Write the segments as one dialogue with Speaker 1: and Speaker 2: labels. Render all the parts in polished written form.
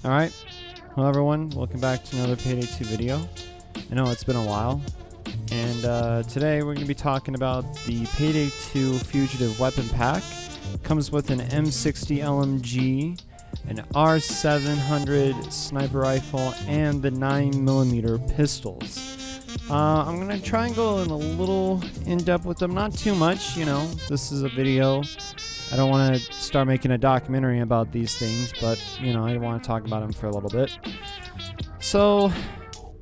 Speaker 1: Alright, hello everyone, welcome back to another Payday 2 video. I know it's been a while, and today we're going to be talking about the Payday 2 Fugitive weapon pack. It comes with an M60 LMG, an R700 sniper rifle, and the 9mm pistols. I'm going to try and go in a little in-depth with them, not too much, you know, this is a video. I don't want to start making a documentary about these things, but, you know, I want to talk about them for a little bit. So,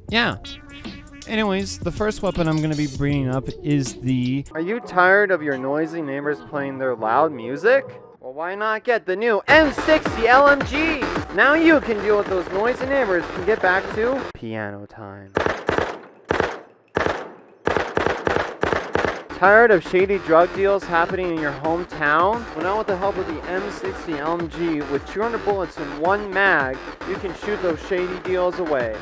Speaker 1: yeah. Anyways, the first weapon I'm going to be bringing up is the... Are you tired of your noisy neighbors playing their loud music? Well, why not get the new M60 LMG? Now you can deal with those noisy neighbors and get back to piano time. Tired of shady drug deals happening in your hometown? Well, now with the help of the M60 LMG, with 200 bullets in one mag, you can shoot those shady deals away.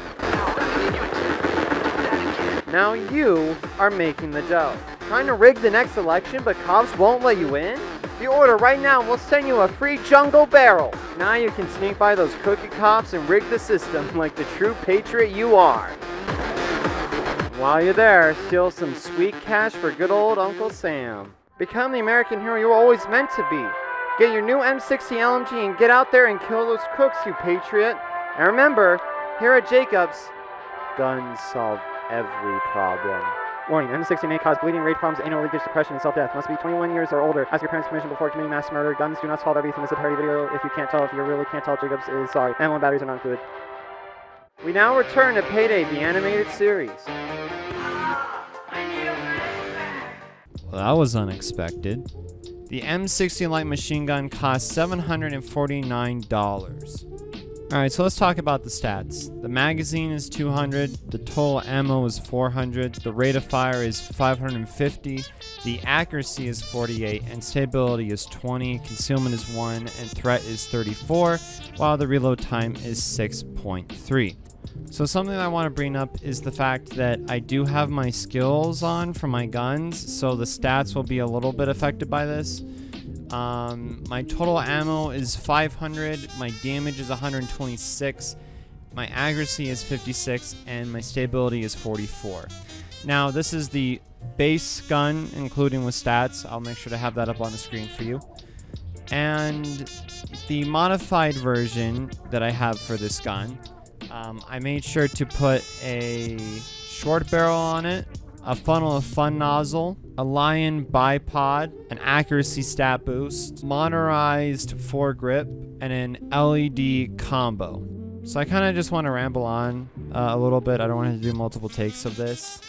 Speaker 1: Now you are making the dough. Trying to rig the next election, but cops won't let you in? If you order right now, we'll send you a free jungle barrel. Now you can sneak by those cookie cops and rig the system like the true patriot you are. While you're there, steal some sweet cash for good old Uncle Sam. Become the American hero you were always meant to be. Get your new M60 LMG and get out there and kill those crooks, you patriot. And remember, here at Jacobs, guns solve every problem. Warning, M60 may cause bleeding, rage problems, anal leakage, depression, and self-death. Must be 21 years or older. Ask your parents' permission before committing mass murder. Guns do not solve everything. This is a parody video. If you can't tell, if you really can't tell, Jacobs is sorry. Ammo and batteries are not included. We now return to Payday, the animated series. Well, that was unexpected. The M60 light machine gun costs $749. Alright, so let's talk about the stats. The magazine is 200, the total ammo is 400, the rate of fire is 550, the accuracy is 48, and stability is 20, concealment is 1, and threat is 34, while the reload time is 6.3. So something I want to bring up is the fact that I do have my skills on for my guns, so the stats will be a little bit affected by this. My total ammo is 500, my damage is 126, my accuracy is 56, and my stability is 44. Now, this is the base gun, including with stats. I'll make sure to have that up on the screen for you. And the modified version that I have for this gun, I made sure to put a short barrel on it, a funnel of fun nozzle, a lion bipod, an accuracy stat boost, motorized foregrip, and an LED combo. So I kind of just want to ramble on a little bit. I don't want to do multiple takes of this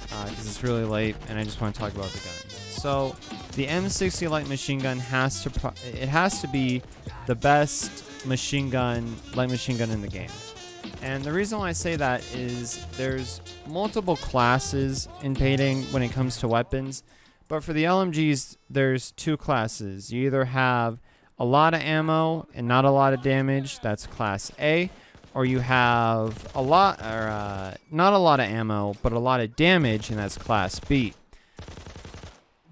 Speaker 1: because it's really late and I just want to talk about the gun. So the M60 light machine gun has to be the best light machine gun in the game. And the reason why I say that is there's multiple classes in Payday when it comes to weapons, but for the LMGs, there's two classes. You either have a lot of ammo and not a lot of damage, that's class A, or you have a lot, or not a lot of ammo, but a lot of damage, and that's class B.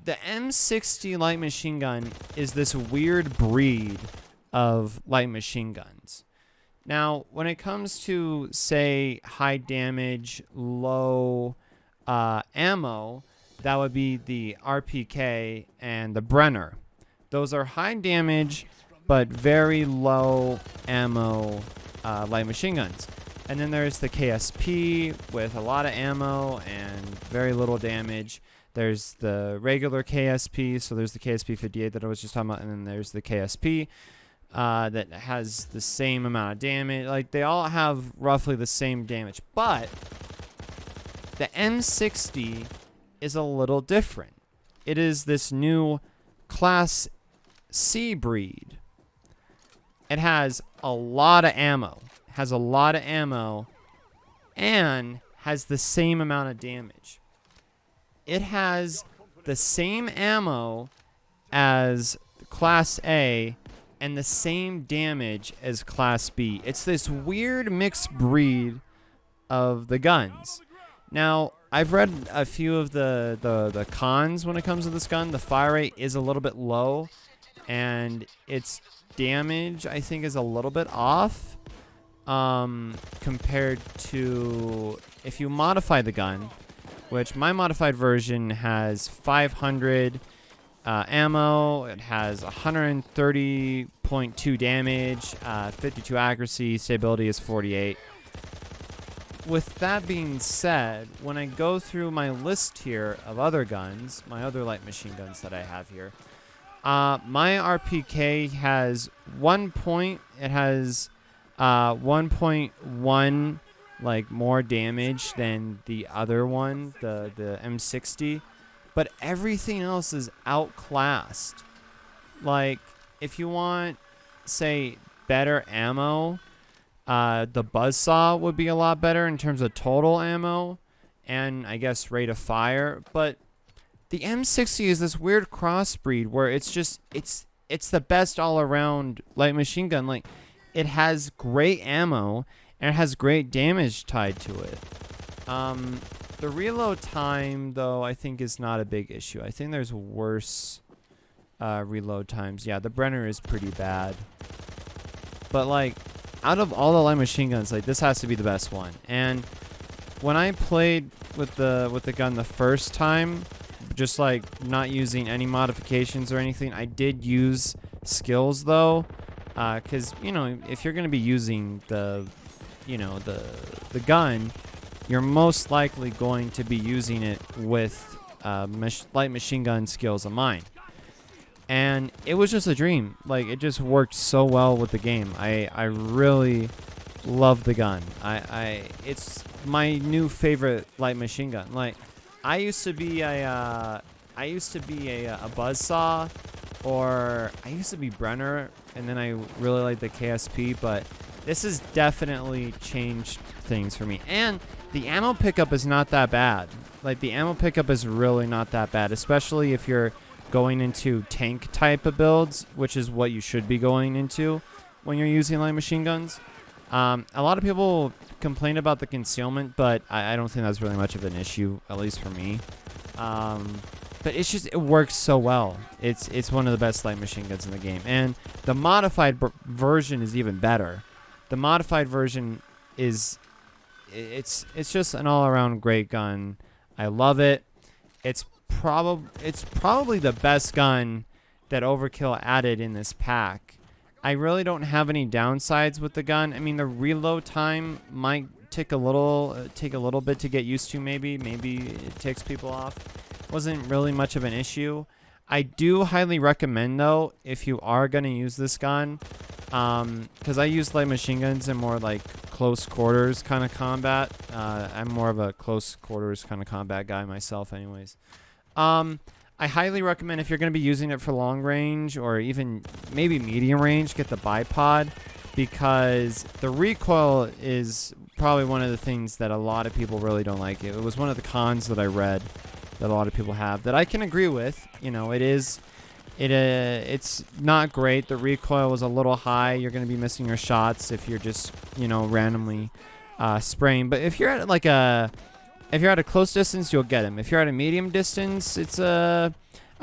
Speaker 1: The M60 light machine gun is this weird breed of light machine guns. Now, when it comes to, say, high damage, low ammo, that would be the RPK and the Brenner. Those are high damage, but very low ammo light machine guns. And then there's the KSP with a lot of ammo and very little damage. There's the regular KSP, so there's the KSP 58 that I was just talking about, and then there's the KSP. That has the same amount of damage. Like, they all have roughly the same damage. But the M60 is a little different. It is this new Class C breed. It has a lot of ammo. has a lot of ammo, and has the same amount of damage. It has the same ammo as Class A and the same damage as Class B. It's this weird mixed breed of the guns. Now, I've read a few of the cons when it comes to this gun. The fire rate is a little bit low, and its damage, I think, is a little bit off compared to if you modify the gun, which my modified version has 500 ammo. It has 130.2 damage, 52 accuracy, stability is 48. With that being said, when I go through my list here of other guns, my other light machine guns that I have here, my RPK has 1.1 like more damage than the other one, the M60, but everything else is outclassed. Like, if you want, say, better ammo, the buzzsaw would be a lot better in terms of total ammo and I guess rate of fire, but the M60 is this weird crossbreed where it's the best all around light machine gun. Like, it has great ammo and it has great damage tied to it. The reload time, though, I think is not a big issue. I think there's worse reload times. Yeah, the Brenner is pretty bad. But, like, out of all the light machine guns, like, this has to be the best one. And when I played with the gun the first time, just, like, not using any modifications or anything, I did use skills, though. Because, you know, if you're going to be using the gun, you're most likely going to be using it with light machine gun skills of mine. And it was just a dream. Like, it just worked so well with the game. I really love the gun. It's my new favorite light machine gun. Like, I used to be a buzzsaw, or I used to be Brenner, and then I really like the KSP, but this has definitely changed things for me. And the ammo pickup is not that bad. Like, the ammo pickup is really not that bad, especially if you're going into tank type of builds, which is what you should be going into when you're using light machine guns. A lot of people complain about the concealment, but I don't think that's really much of an issue, at least for me. But it works so well. It's one of the best light machine guns in the game, and the modified version is even better. The modified version is it's just an all-around great gun. I love it. It's probably the best gun that Overkill added in this pack. I really don't have any downsides with the gun. I mean, the reload time might take a little bit to get used to. Maybe it ticks people off. Wasn't really much of an issue. I do highly recommend, though, if you are going to use this gun, because I use light machine guns in more like close quarters kind of combat. I'm more of a close quarters kind of combat guy myself anyways. I highly recommend, if you're going to be using it for long range or even maybe medium range, get the bipod, because the recoil is probably one of the things that a lot of people really don't like. It was one of the cons that I read that a lot of people have that I can agree with. You know, it's not great. The recoil was a little high. You're going to be missing your shots if you're just, you know, randomly spraying. But if you're at like if you're at a close distance, you'll get him. If you're at a medium distance, it's I'd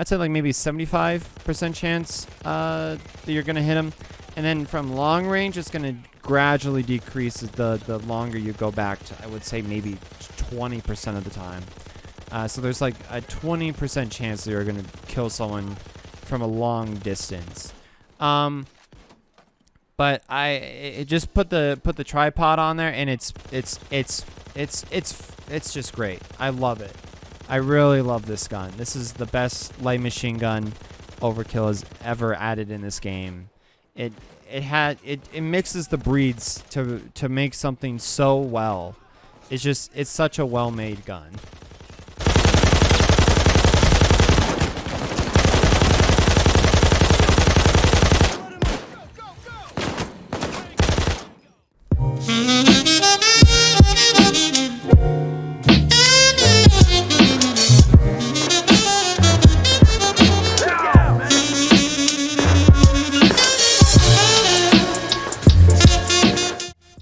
Speaker 1: say like maybe 75% chance that you're gonna hit him. And then from long range, it's gonna gradually decrease the longer you go back to, I would say maybe 20% of the time. So there's like a 20% chance that you're gonna kill someone from a long distance. But I just put the tripod on there, and it's just great. I love it. I really love this gun. This is the best light machine gun Overkill has ever added in this game. It mixes the breeds to make something so well. It's such a well-made gun.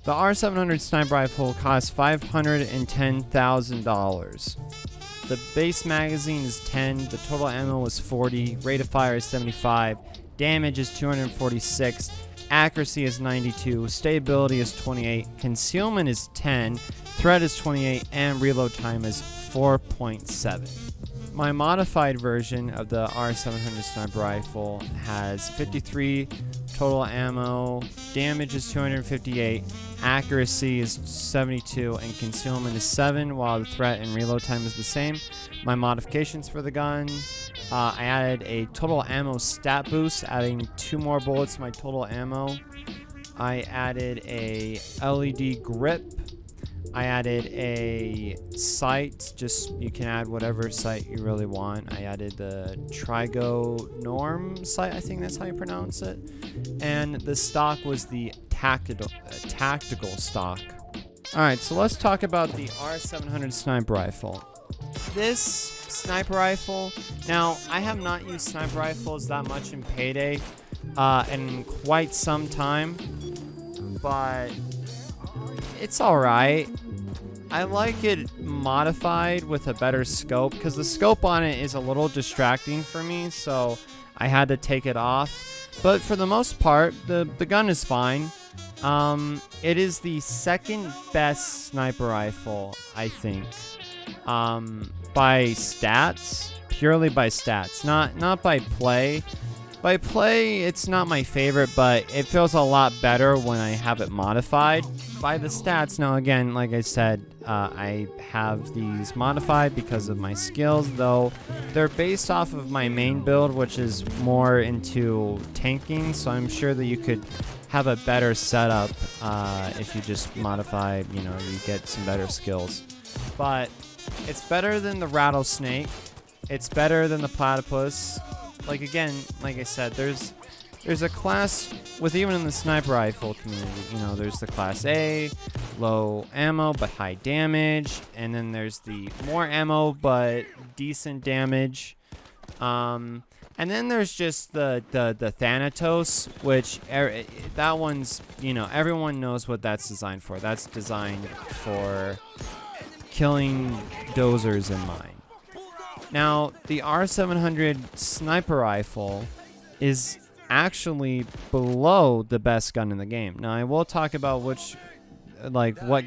Speaker 1: The R700 sniper rifle costs $510,000. The base magazine is 10, the total ammo is 40, rate of fire is 75, damage is 246, accuracy is 92, stability is 28, concealment is 10, threat is 28, and reload time is 4.7. My modified version of the R700 sniper rifle has 53 total ammo, damage is 258, accuracy is 72, and concealment is 7, while the threat and reload time is the same. My modifications for the gun, I added a total ammo stat boost, adding 2 more bullets to my total ammo. I added a LED grip. I added a sight, just you can add whatever sight you really want. I added the Trigo Norm sight, I think that's how you pronounce it. And the stock was the tactical stock. Alright, so let's talk about the R700 sniper rifle. This sniper rifle, now I have not used sniper rifles that much in Payday in quite some time, but it's alright. I like it modified with a better scope, because the scope on it is a little distracting for me, so I had to take it off. But for the most part, the gun is fine. It is the second best sniper rifle, I think. By stats, purely by stats, not by play. By play, it's not my favorite, but it feels a lot better when I have it modified. By the stats, now again, like I said, I have these modified because of my skills, though they're based off of my main build, which is more into tanking, so I'm sure that you could have a better setup if you just modify, you get some better skills. But it's better than the rattlesnake. It's better than the platypus. Like again, like I said, there's a class with, even in the sniper rifle community, there's the class A, low ammo but high damage, and then there's the more ammo but decent damage. And then there's just the Thanatos, which that one's, everyone knows what that's designed for. That's designed for killing dozers in mine. Now, the R700 sniper rifle is actually below the best gun in the game. Now, I will talk about what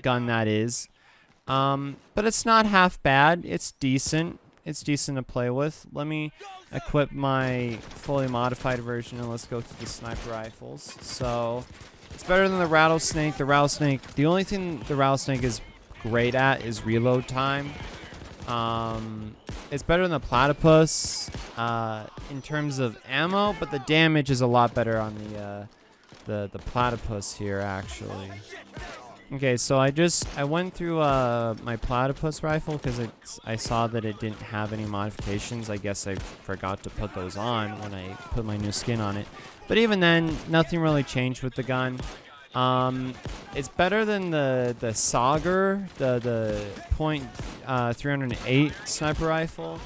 Speaker 1: gun that is. But it's not half bad. It's decent. It's decent to play with. Let me equip my fully modified version and let's go through the sniper rifles. So, it's better than the rattlesnake. The only thing the rattlesnake is great at is reload time. It's better than the platypus in terms of ammo, but the damage is a lot better on the platypus here, actually. Okay, so I went through my platypus rifle because I saw that it didn't have any modifications. I guess I forgot to put those on when I put my new skin on it. But even then, nothing really changed with the gun. It's better than the Sauger, the .308 sniper rifle.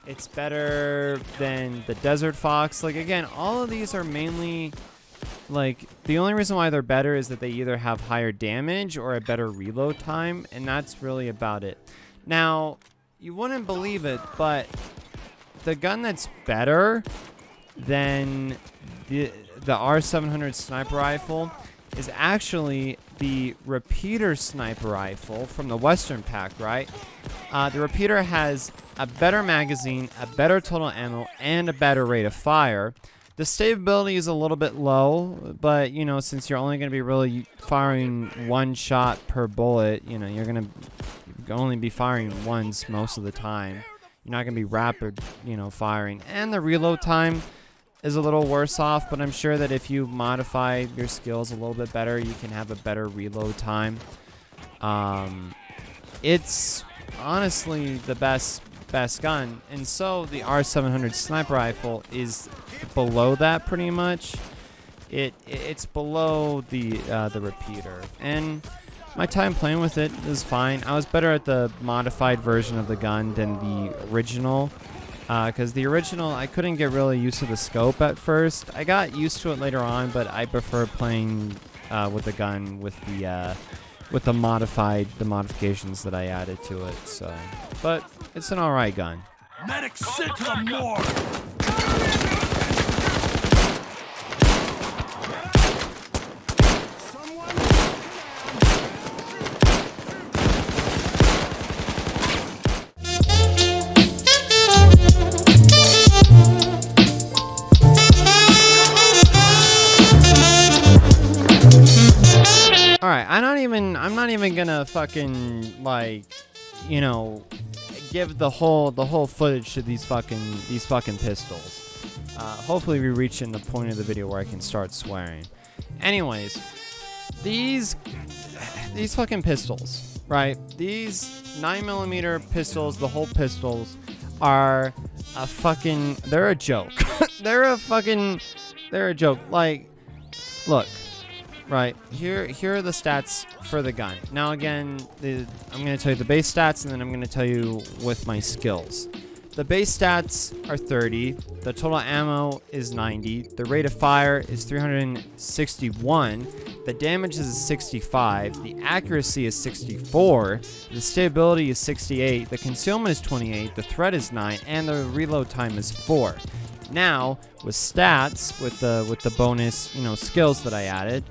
Speaker 1: It's better than the Desert Fox. Like, again, all of these are mainly, the only reason why they're better is that they either have higher damage or a better reload time, and that's really about it. Now, you wouldn't believe it, but the gun that's better than the R700 sniper rifle is actually the Repeater sniper rifle from the Western Pack, right? The Repeater has a better magazine, a better total ammo, and a better rate of fire. The stability is a little bit low, but, since you're only going to be really firing one shot per bullet, you're going to only be firing once most of the time. You're not going to be rapid, firing. And the reload time is a little worse off, but I'm sure that if you modify your skills a little bit better, you can have a better reload time. It's honestly the best gun, and so the R700 sniper rifle is below that pretty much. It's below the Repeater, and my time playing with it is fine. I was better at the modified version of the gun than the original. Because the original, I couldn't get really used to the scope at first. I got used to it later on, but I prefer playing with the gun with the modifications that I added to it. So, but it's an alright gun.
Speaker 2: Medic, sit to the morgue!
Speaker 1: Alright, I'm not even gonna fucking, like, you know, give the whole footage to these fucking pistols. Hopefully we reach in the point of the video where I can start swearing. Anyways, these fucking pistols, right? These 9mm pistols, the Holt pistols, are a fucking, they're a joke. they're a joke. Like, look. Right, here are the stats for the gun. Now again, I'm going to tell you the base stats, and then I'm going to tell you with my skills. The base stats are 30, the total ammo is 90, the rate of fire is 361, the damage is 65, the accuracy is 64, the stability is 68, the concealment is 28, the threat is 9, and the reload time is 4. Now, with stats, with the bonus, you know, skills that I added,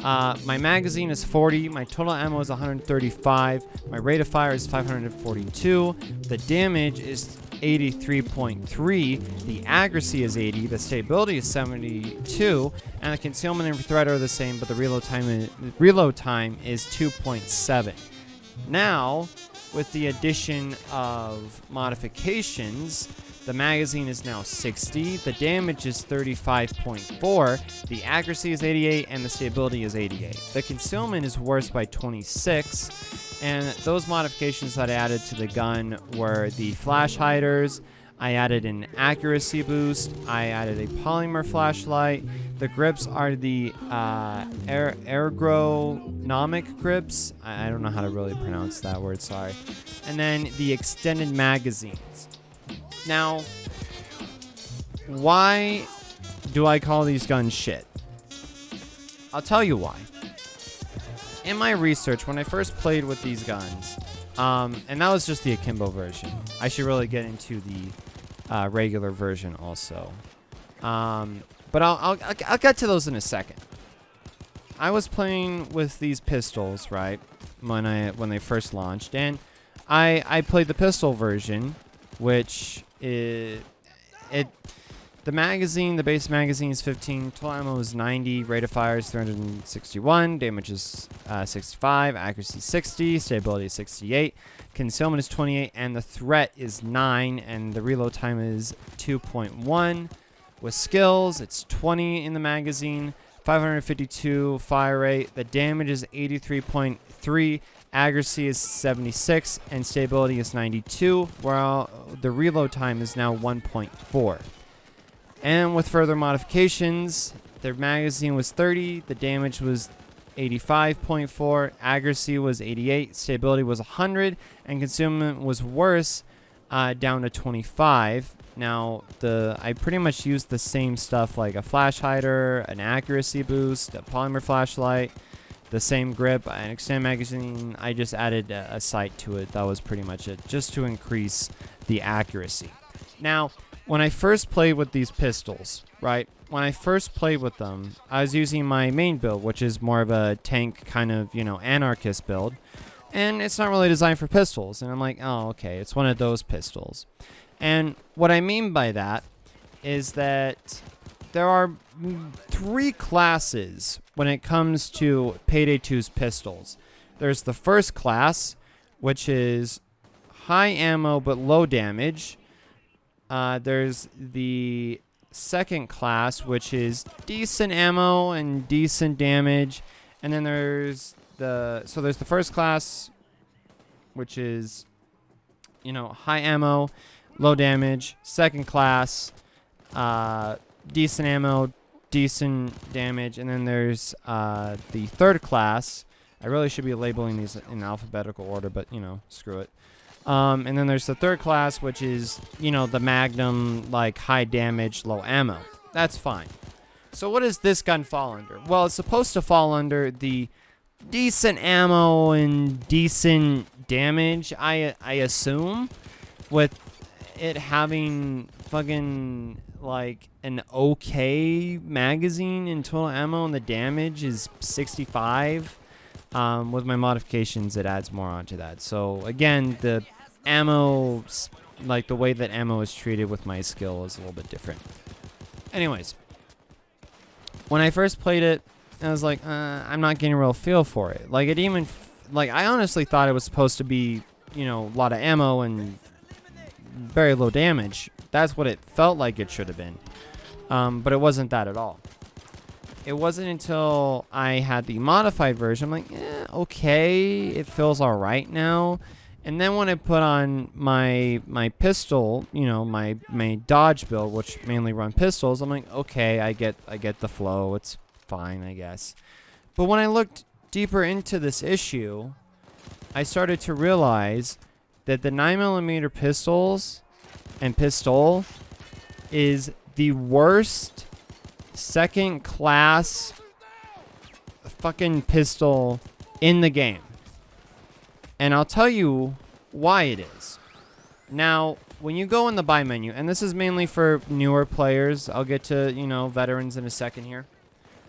Speaker 1: my magazine is 40, my total ammo is 135, my rate of fire is 542, the damage is 83.3, the accuracy is 80, the stability is 72, and the concealment and threat are the same, but the reload time is 2.7. Now, with the addition of modifications, the magazine is now 60, the damage is 35.4, the accuracy is 88, and the stability is 88. The concealment is worse by 26, and those modifications that I added to the gun were the flash hiders, I added an accuracy boost, I added a polymer flashlight, the grips are the ergonomic grips, I don't know how to really pronounce that word, sorry, and then the extended magazines. Now, why do I call these guns shit? I'll tell you why. In my research, when I first played with these guns, and that was just the akimbo version. I should really get into the regular version also. But I'll get to those in a second. I was playing with these pistols, right, when they first launched, and I played the pistol version, which the magazine, the base magazine is 15, total ammo is 90, rate of fire is 361, damage is 65, accuracy 60, stability is 68, concealment is 28, and the threat is 9, and the reload time is 2.1. With skills, it's 20 in the magazine, 552 fire rate, the damage is 83.3, accuracy is 76, and stability is 92, while the reload time is now 1.4. And with further modifications, their magazine was 30, the damage was 85.4, accuracy was 88, stability was 100, and concealment was worse, down to 25. Now, I pretty much used the same stuff like a flash hider, an accuracy boost, a polymer flashlight, the same grip, an extended magazine. I just added a sight to it. That was pretty much it, just to increase the accuracy. Now, when I first played with these pistols, right, when I first played with them, I was using my main build, which is more of a tank kind of, you know, anarchist build. And it's not really designed for pistols. And I'm like, oh, okay, it's one of those pistols. And what I mean by that is that there are 3 classes when it comes to Payday 2's pistols. There's the first class, which is high ammo but low damage. There's the second class, which is decent ammo and decent damage. And then there's the first class, which is, you know, high ammo, low damage. Second class, decent ammo, decent damage. And then there's the third class. I really should be labeling these in alphabetical order, but, you know, screw it. And then there's the third class, which is, you know, the Magnum, like, high damage, low ammo. That's fine. So what does this gun fall under? Well, it's supposed to fall under the decent ammo and decent damage, I assume, with it having fucking like an okay magazine and total ammo, and the damage is 65. With my modifications, it adds more onto that. So again, the ammo, like the way that ammo is treated with my skill is a little bit different. Anyways, when I first played it, I was like, I'm not getting a real feel for it. Like, it even, like, I honestly thought it was supposed to be, you know, a lot of ammo and very low damage. That's what it felt like it should have been. But it wasn't that at all. It wasn't until I had the modified version, I'm like, okay, it feels all right now. And then when I put on my pistol, you know, my dodge build, which mainly run pistols, I'm like, okay, I get the flow. It's fine, I guess. But when I looked deeper into this issue, I started to realize that the 9mm pistols and pistol is the worst second class fucking pistol in the game. And I'll tell you why it is. Now, when you go in the buy menu, and this is mainly for newer players, I'll get to, you know, veterans in a second here,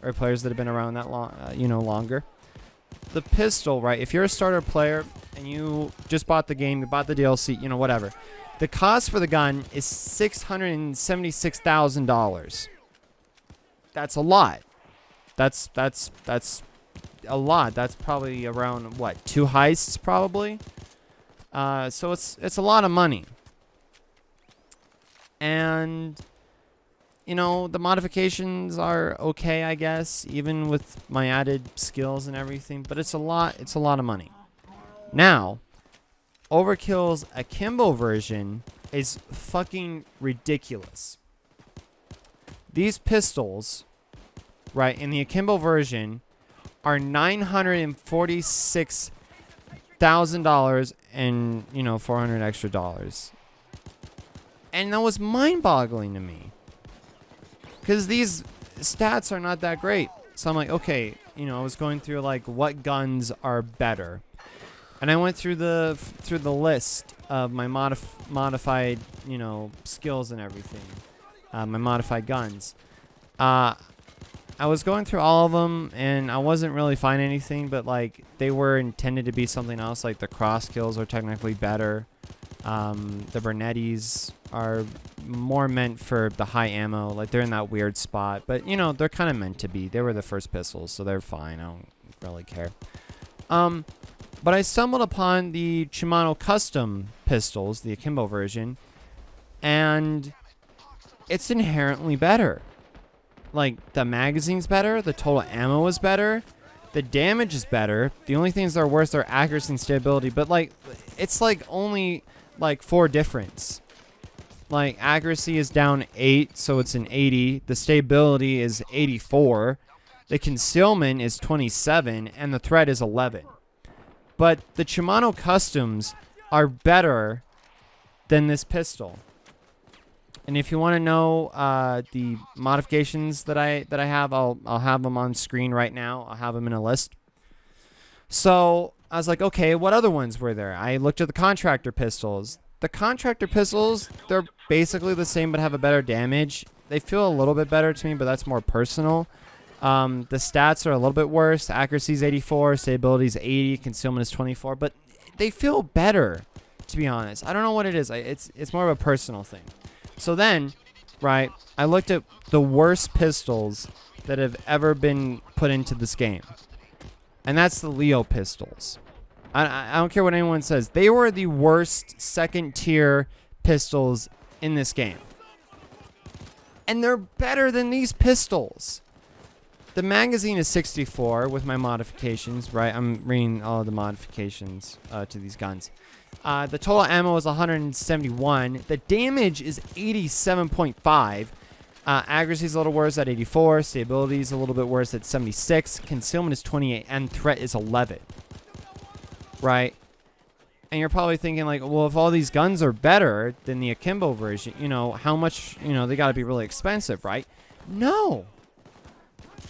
Speaker 1: or players that have been around that long, you know, longer. The pistol, right? If you're a starter player and you just bought the game, you bought the DLC, you know, whatever. The cost for the gun is $676,000. That's a lot. That's a lot. That's probably around what, 2 heists probably. So it's a lot of money. And you know, the modifications are okay, I guess, even with my added skills and everything, but it's a lot of money. Now, Overkill's Akimbo version is fucking ridiculous. These pistols, right, in the Akimbo version are $946,000 and, you know, $400 extra dollars. And that was mind-boggling to me, because these stats are not that great. So I'm like, okay, you know, I was going through like what guns are better, and I went through the list of my modified, you know, skills and everything, my modified guns. I was going through all of them, and I wasn't really finding anything, but like they were intended to be something else. Like the cross kills are technically better. The Bernettis are more meant for the high ammo. Like they're in that weird spot, but you know, they're kind of meant to be. They were the first pistols, so they're fine. I don't really care. But I stumbled upon the Shimano custom pistols, the Akimbo version, and it's inherently better. Like, the magazine's better, the total ammo is better, the damage is better. The only things that are worse are accuracy and stability, but like, it's like only like 4 difference. Like, accuracy is down 8, so it's an 80. The stability is 84. The concealment is 27, and the threat is 11. But the Shimano customs are better than this pistol. And if you want to know the modifications that I have, I'll have them on screen right now. I'll have them in a list. So I was like, okay, what other ones were there? I looked at the contractor pistols. The contractor pistols, they're basically the same but have a better damage. They feel a little bit better to me, but that's more personal. The stats are a little bit worse. Accuracy is 84, stability is 80, concealment is 24, but they feel better, to be honest. I don't know what it is. It's more of a personal thing. So then, right, I looked at the worst pistols that have ever been put into this game. And that's the Leo pistols. I don't care what anyone says. They were the worst second-tier pistols in this game. And they're better than these pistols. The magazine is 64 with my modifications, right? I'm reading all the modifications to these guns. The total ammo is 171. The damage is 87.5. Accuracy is a little worse at 84. Stability is a little bit worse at 76. Concealment is 28. And threat is 11. Right? And you're probably thinking like, well, if all these guns are better than the Akimbo version, you know, how much, you know, they got to be really expensive, right? No.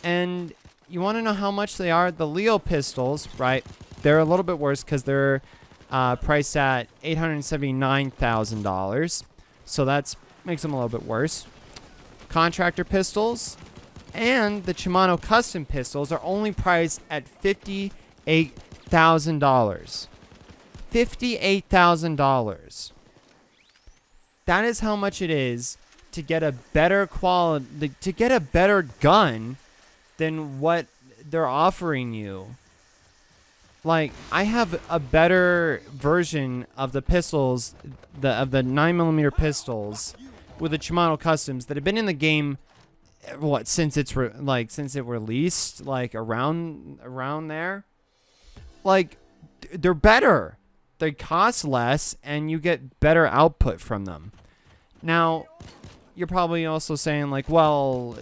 Speaker 1: And you want to know how much they are? The Leo pistols, right? They're a little bit worse because they're priced at $879,000. So that makes them a little bit worse. Contractor pistols and the Shimano custom pistols are only priced at $58,000. $58,000. That is how much it is to get a better quality, to get a better gun than what they're offering you. Like, I have a better version of the pistols, of the 9mm pistols with the Shimano customs that have been in the game, what, since it's since it released, like around there. Like, they're better. They cost less, and you get better output from them. Now, you're probably also saying, like, well,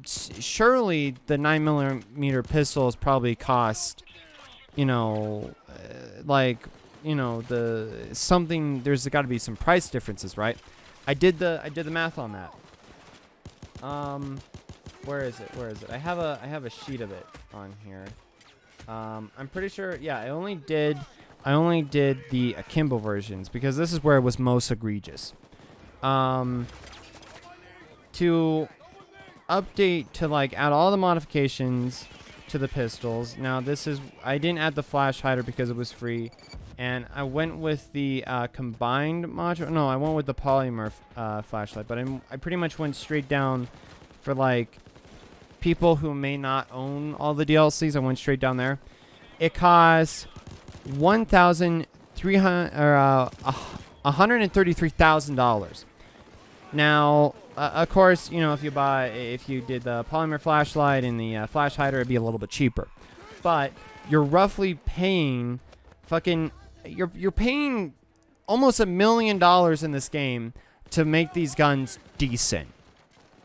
Speaker 1: surely the 9mm pistols probably cost, you know, there's got to be some price differences, right? I did the math on that. Where is it? I have a sheet of it on here. I'm pretty sure, yeah, I only did the akimbo versions because this is where it was most egregious. To update to add all the modifications to the pistols. Now I didn't add the flash hider because it was free, and I went with the combined module. No, I went with the polymer flashlight, but I pretty much went straight down for people who may not own all the DLCs. I went straight down there. It costs $133,000. Now, of course, if you did the polymer flashlight and the flash hider, it'd be a little bit cheaper. But you're roughly paying you're paying almost $1 million in this game to make these guns decent,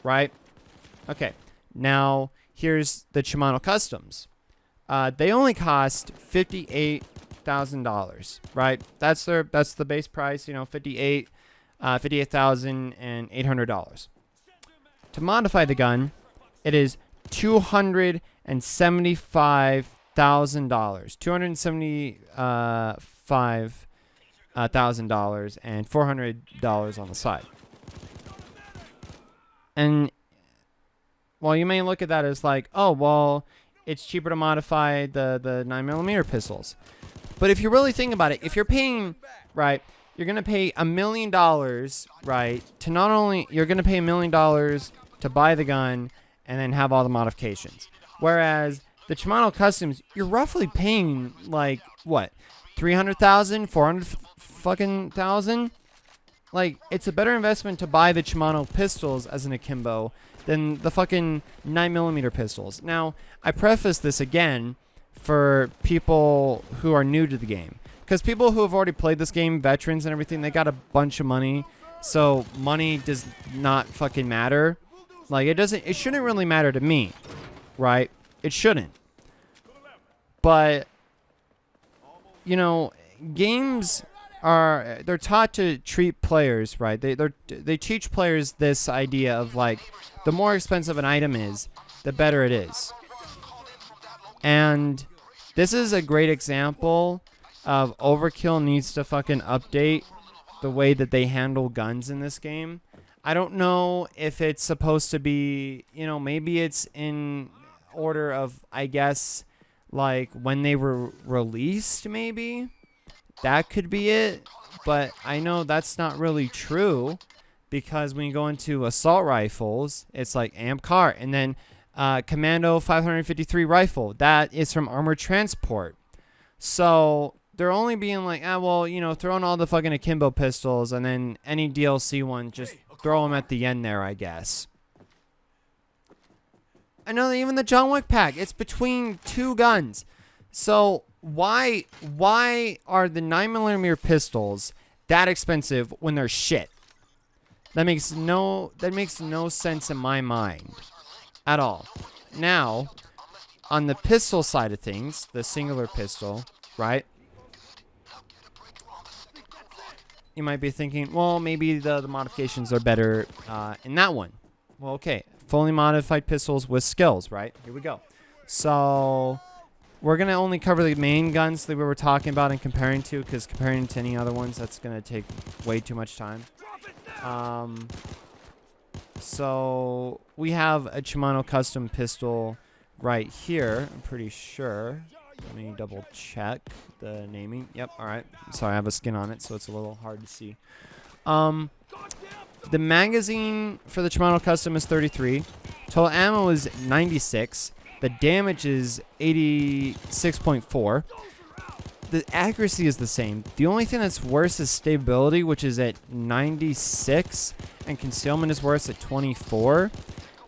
Speaker 1: right? Okay, now here's the Shimano customs. They only cost $58,000, right? That's the base price, $58,800. To modify the gun, it is $275,000, $275,000 and $400 on the side. And while you may look at that as oh well, it's cheaper to modify the 9mm pistols. But if you really think about it, if you're paying, right, you're going to pay $1 million, right, to not only, you're going to pay $1 million to buy the gun and then have all the modifications. Whereas the Shimano customs, you're roughly paying, what, $300,000, $400,000? It's a better investment to buy the Shimano pistols as an akimbo than the fucking 9mm pistols. Now, I preface this again for people who are new to the game. Because people who have already played this game, veterans and everything, they got a bunch of money. So money does not fucking matter. It shouldn't really matter to me, right? It shouldn't. But, games they're taught to treat players, right? They teach players this idea of the more expensive an item is, the better it is. And this is a great example of Overkill needs to fucking update the way that they handle guns in this game. I don't know if it's supposed to be, maybe it's in order of, I guess, when they were released, maybe. That could be it. But I know that's not really true, because when you go into assault rifles, it's AMP car, and then Commando 553 rifle. That is from Armored Transport. So they're only being throw in all the fucking akimbo pistols, and then any DLC one, just throw them at the end there, I guess. I know even the John Wick pack, it's between two guns. So why are the 9mm pistols that expensive when they're shit? That makes no sense in my mind at all. Now, on the pistol side of things, the singular pistol, right? You might be thinking, well, maybe the modifications are better in that one. Well, okay. fully modified pistols with skills, right? Here we go. So we're going to only cover the main guns that we were talking about and comparing to, because comparing to any other ones, that's going to take way too much time. So we have a Shimano custom pistol right here, I'm pretty sure. Let me double check the naming. Yep, alright. Sorry, I have a skin on it, so it's a little hard to see. The magazine for the Shimano custom is 33. Total ammo is 96. The damage is 86.4. The accuracy is the same. The only thing that's worse is stability, which is at 96, and concealment is worse at 24.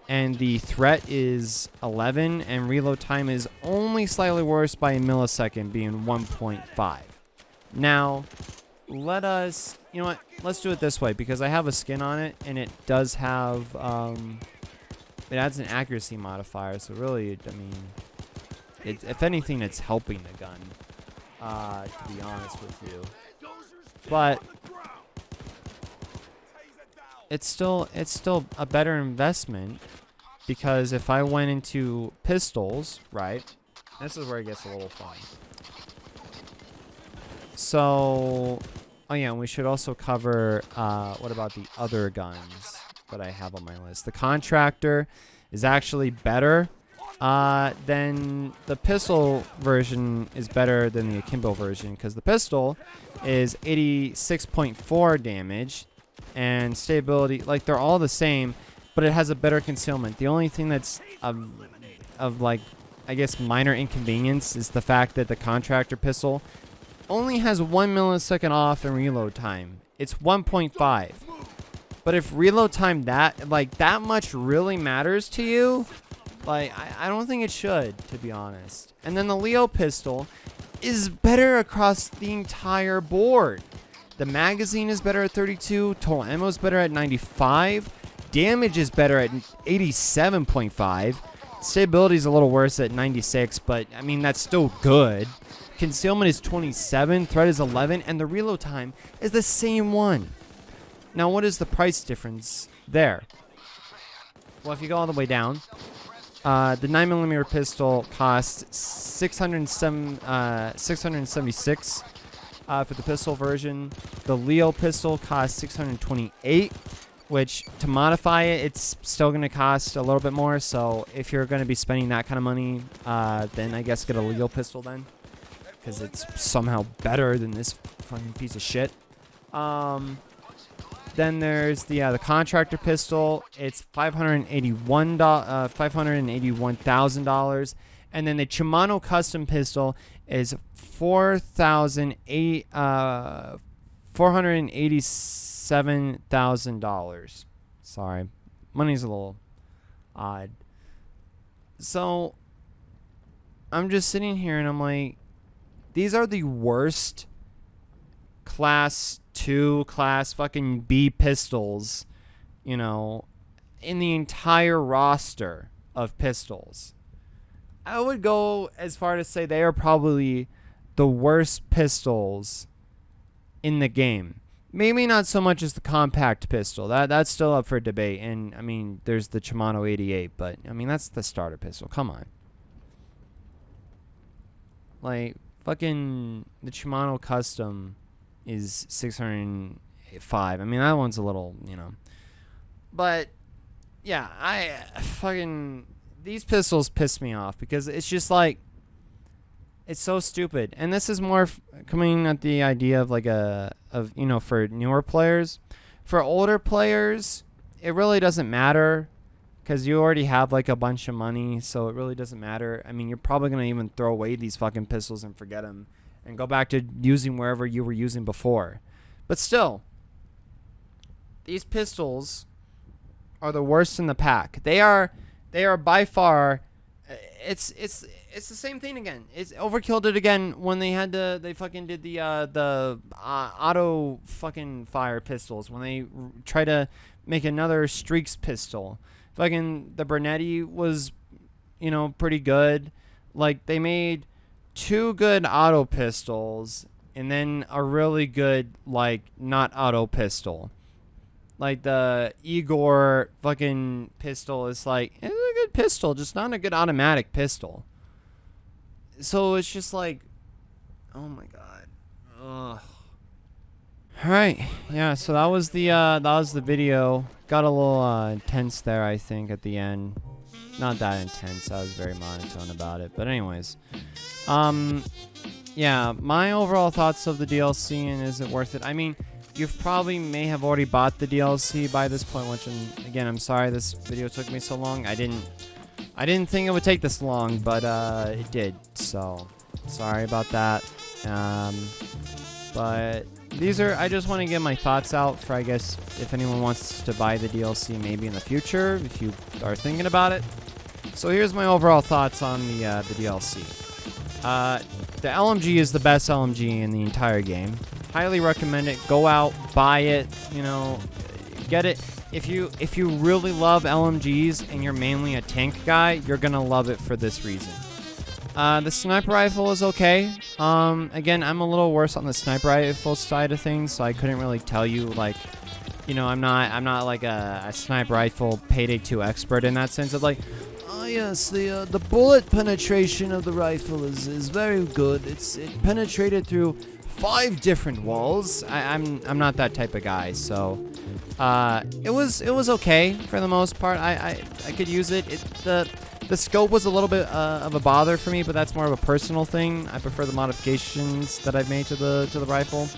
Speaker 1: And the threat is 11, and reload time is only slightly worse by a millisecond, being 1.5. Now, let us, you know what, let's do it this way, because I have a skin on it, and it does have, it adds an accuracy modifier, so really, I mean, if anything, it's helping the gun, to be honest with you. But it's still a better investment, because if I went into pistols, right, this is where it gets a little fun. So, oh yeah, and we should also cover, what about the other guns that I have on my list. The Contractor is actually better than the pistol version is better than the akimbo version, because the pistol is 86.4 damage, and stability, like, they're all the same, but it has a better concealment. The only thing that's of like, I guess, minor inconvenience is the fact that the Contractor pistol only has 1 millisecond off in reload time. It's 1.5. But if reload time that much really matters to you, like, I don't think it should, to be honest. And then the Leo pistol is better across the entire board. The magazine is better at 32. Total ammo is better at 95. Damage is better at 87.5. Stability is a little worse at 96, but I mean, that's still good. Concealment is 27. Threat is 11. And the reload time is the same one. Now, what is the price difference there? Well, if you go all the way down, the 9mm pistol costs $676 for the pistol version. The Leo pistol costs $628, which to modify it, it's still going to cost a little bit more. So if you're going to be spending that kind of money, then I guess get a Leo pistol then, because it's somehow better than this fucking piece of shit. Then there's the Contractor pistol. It's $581,000, and then the Shimano custom pistol is $487,000. Sorry, money's a little odd. So I'm just sitting here and I'm like, these are the worst class 2, class fucking B pistols, you know, in the entire roster of pistols. I would go as far to say they are probably the worst pistols in the game. Maybe not so much as the compact pistol. That's still up for debate. And I mean, there's the Shimano 88, but I mean, that's the starter pistol. Come on. Like, fucking the Shimano custom is 605. I mean, that one's a little, you know. But yeah, these pistols piss me off, because it's just like, it's so stupid. And this is more coming at the idea of like you know, for newer players. For older players, it really doesn't matter, because you already have like a bunch of money, so it really doesn't matter. I mean, you're probably gonna even throw away these fucking pistols and forget them and go back to using wherever you were using before. But still, these pistols are the worst in the pack. They are by far. It's the same thing again. It's Overkill did again when they fucking did the auto fucking fire pistols, when they try to make another Streaks pistol. Fucking the Bernetti was, you know, pretty good. Like, they made 2 good auto pistols and then a really good, like, not auto pistol. Like the Igor fucking pistol is like, it's a good pistol, just not a good automatic pistol. So it's just like, oh my god. Ugh. Alright, yeah, so that was the video. Got a little intense there, I think, at the end. Not that intense, I was very monotone about it. But anyways. Yeah, my overall thoughts of the DLC and is it worth it? I mean, you've probably may have already bought the DLC by this point, which, again, I'm sorry this video took me so long. I didn't think it would take this long, but it did. So, sorry about that. But I just want to get my thoughts out for, I guess, if anyone wants to buy the DLC maybe in the future, if you are thinking about it. So here's my overall thoughts on the DLC. The LMG is the best LMG in the entire game. Highly recommend it. Go out, buy it, you know, get it. If you really love LMGs and you're mainly a tank guy, you're gonna love it for this reason. The sniper rifle is okay. Again, I'm a little worse on the sniper rifle side of things, so I couldn't really tell you, like, you know, I'm not like a sniper rifle Payday 2 expert in that sense of like, oh yes, the bullet penetration of the rifle is very good. It penetrated through 5 different walls. I'm not that type of guy, so it was okay for the most part. I could use it. The scope was a little bit of a bother for me, but that's more of a personal thing. I prefer the modifications that I've made to the rifle.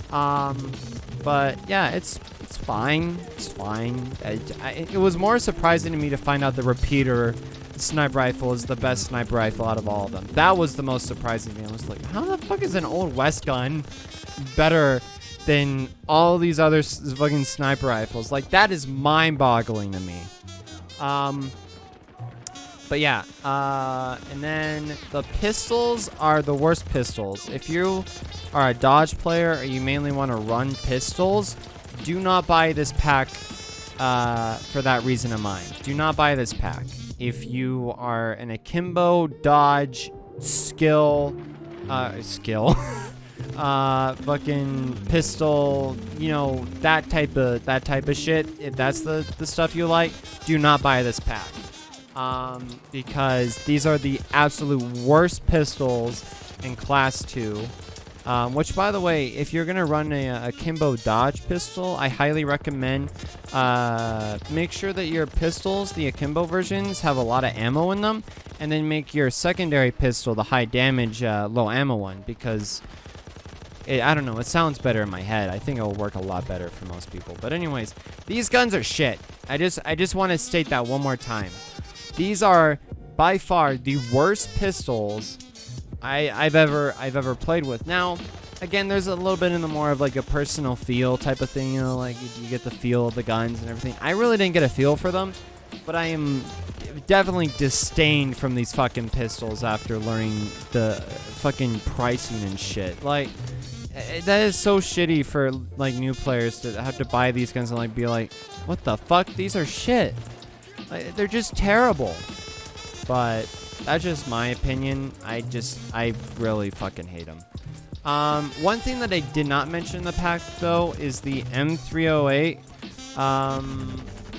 Speaker 1: But yeah, it's fine. It's fine. It was more surprising to me to find out the repeater sniper rifle is the best sniper rifle out of all of them. That was the most surprising thing. I was like, how the fuck is an old West gun better than all these other fucking sniper rifles? Like, that is mind-boggling to me. But yeah, and then the pistols are the worst pistols. If you are a dodge player or you mainly want to run pistols, do not buy this pack for that reason of mine. Do not buy this pack. If you are an akimbo, dodge, fucking pistol, you know, that type of shit, if that's the stuff you like, do not buy this pack. Because these are the absolute worst pistols in Class 2. Which, by the way, if you're going to run a Akimbo Dodge pistol, I highly recommend make sure that your pistols, the Akimbo versions, have a lot of ammo in them. And then make your secondary pistol the high damage, low ammo one. Because, I don't know, it sounds better in my head. I think it will work a lot better for most people. But anyways, these guns are shit. I just want to state that one more time. These are by far the worst pistols I've ever played with. Now, again, there's a little bit in the more of like a personal feel type of thing, you know, like you get the feel of the guns and everything. I really didn't get a feel for them, but I am definitely disdained from these fucking pistols after learning the fucking pricing and shit. Like, that is so shitty for like new players to have to buy these guns and like be like, what the fuck? These are shit. Like, they're just terrible. But that's just my opinion. I really fucking hate them. One thing that I did not mention in the pack though is the M308,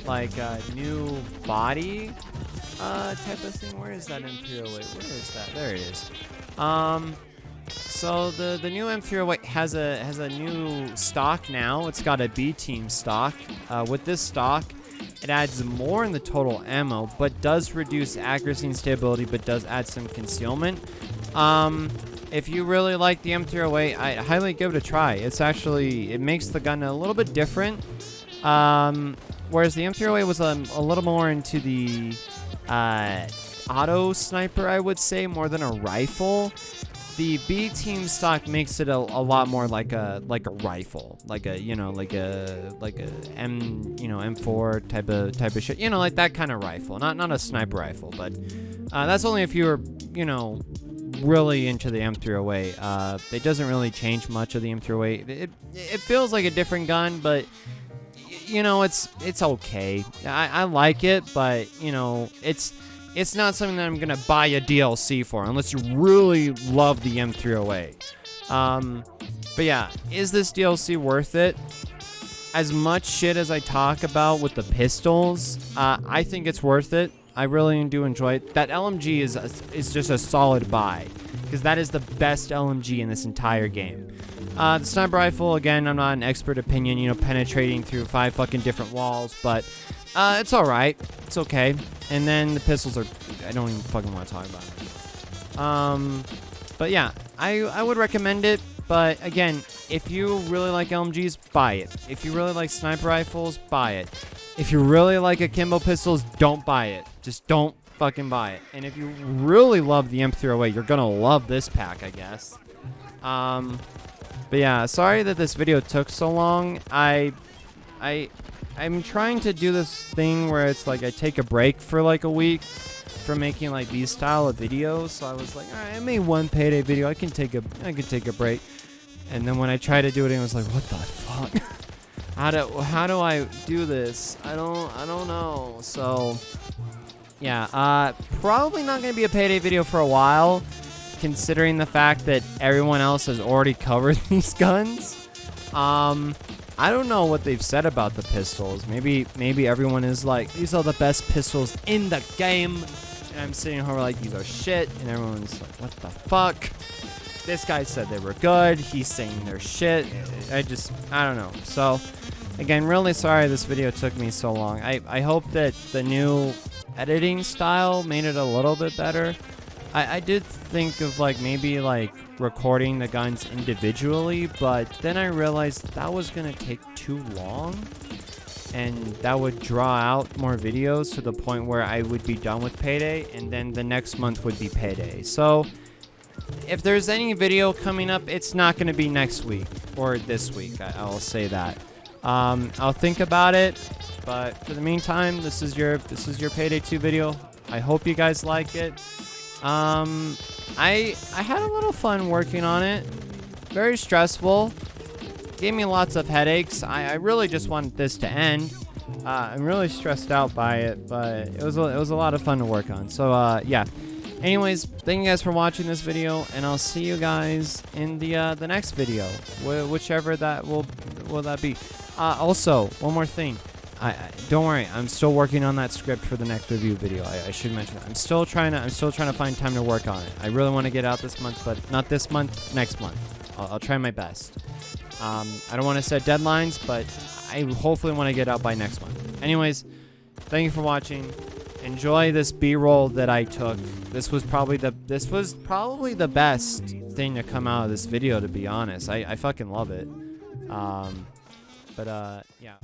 Speaker 1: like new body type of thing. Where is that M308? Where is that? There it is. So the new M308 has a new stock now. It's got a B team stock. With this stock, it adds more in the total ammo, but does reduce accuracy and stability, but does add some concealment. If you really like the M308, I highly give it a try. It makes the gun a little bit different. Whereas the M308 was a little more into the auto sniper, I would say, more than a rifle. The B team stock makes it a lot more like a rifle, like a M4 type of shit, like that kind of rifle, not a sniper rifle, but that's only if you're really into the M308. It doesn't really change much of the M308. It feels like a different gun, but it's okay. I like it, but it's not something that I'm going to buy a DLC for unless you really love the M308. But yeah, is this DLC worth it? as much shit as I talk about with the pistols, I think it's worth it. I really do enjoy it. That LMG is just a solid buy, because that is the best LMG in this entire game. The sniper rifle, again, I'm not an expert opinion, you know, penetrating through 5 fucking different walls, but it's alright. It's okay. And then the pistols are, I don't even fucking want to talk about it. But yeah, I would recommend it, but again, if you really like LMGs, buy it. If you really like sniper rifles, buy it. If you really like akimbo pistols, don't buy it. Just don't fucking buy it. And if you really love the M308, you're gonna love this pack, I guess. But yeah, sorry that this video took so long. I'm trying to do this thing where it's like I take a break for like a week from making like these style of videos. So I was like, all right, I made one Payday video. I can take a break. And then when I tried to do it, I was like, what the fuck? How do I do this? I don't know. So yeah, probably not gonna be a Payday video for a while, considering the fact that everyone else has already covered these guns. I don't know what they've said about the pistols. Maybe everyone is like, these are the best pistols in the game, and I'm sitting here like, these are shit, and everyone's like, what the fuck? This guy said they were good. He's saying they're shit. I don't know. So, again, really sorry this video took me so long. I hope that the new editing style made it a little bit better. I did think of like maybe like recording the guns individually, but then I realized that was gonna take too long, and that would draw out more videos to the point where I would be done with Payday, and then the next month would be Payday. So if there's any video coming up, it's not gonna be next week or this week. I'll say that. I'll think about it, but for the meantime, this is your Payday 2 video. I hope you guys like it. I had a little fun working on it. Very stressful. Gave me lots of headaches. I really just wanted this to end. I'm really stressed out by it, but it was a lot of fun to work on. So yeah. Anyways, thank you guys for watching this video, and I'll see you guys in the next video, whichever that will that be. Also, one more thing. Don't worry, I'm still working on that script for the next review video. I should mention that. I'm still trying to find time to work on it. I really want to get out this month, but not this month, next month. I'll try my best. I don't want to set deadlines, but I hopefully want to get out by next month. Anyways, thank you for watching. Enjoy this B-roll that I took. This was probably the best thing to come out of this video, to be honest. I fucking love it. But yeah.